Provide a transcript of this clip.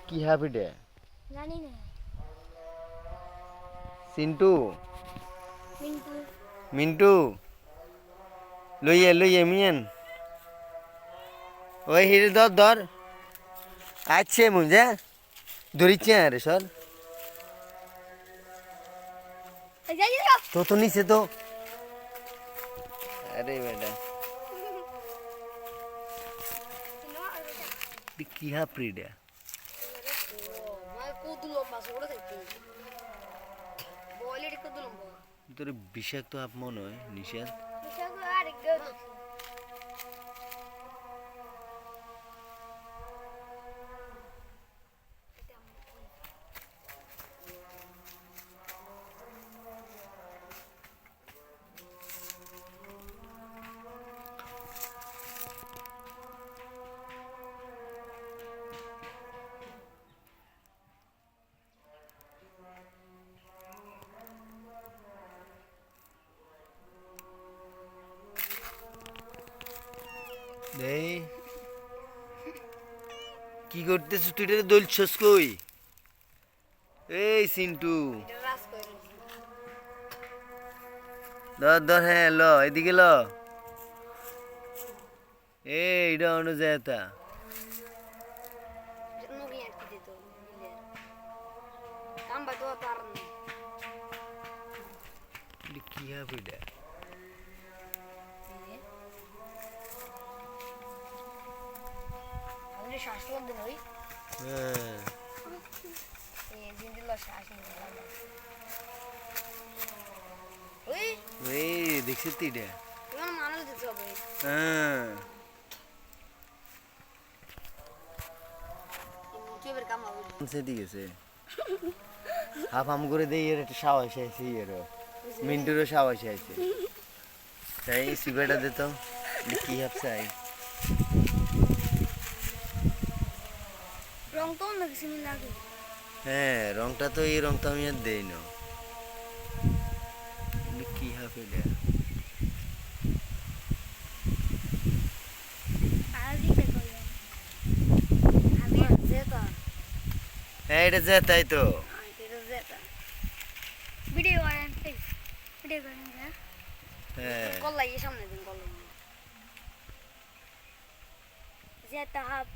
কি happy day জানি না সিন্টু মিন্টু মিন্টু লইয়ে মিয়েন ওই হিরে ধর আছে মুঝে ধরিচ্ছে রে সর তো নিচে তো আরে বেটা কি হ্যাপি ডে তোর বিষাক্ত আপ মনে হয় নিষেধ এই কি করতেছ তুই এটা দলছস কই এই সিন্টু ধর হ্যাঁ ল এদিকে ল এইটা অন্য যেতা কি হবে এটা শ্বাস দিন ওই হ্যাঁ দিন দিল শ্বাস ওই এই দেখছিস তুই এটা তোমার মানুষ দিতে হবে হ্যাঁ ইউটিউবের কাম হবে সেদিকে গেছে হাফ হাম করে দেই এর একটা সাবাস আইছে এর মিন্টুরও সাবাস আইছে তাই সিগারেটটা দে তো কি হাফছে আই রং তো অন্য কিছু লাগে হ্যাঁ রংটা তো এই রংটা আমি আর দেই না কি হাফ এটা হ্যাঁ এটা যে তাই তো ভিডিও করেন ভিডিও করেন হ্যাঁ কল লাগিয়ে সামনে দিন কল যেটা হাফ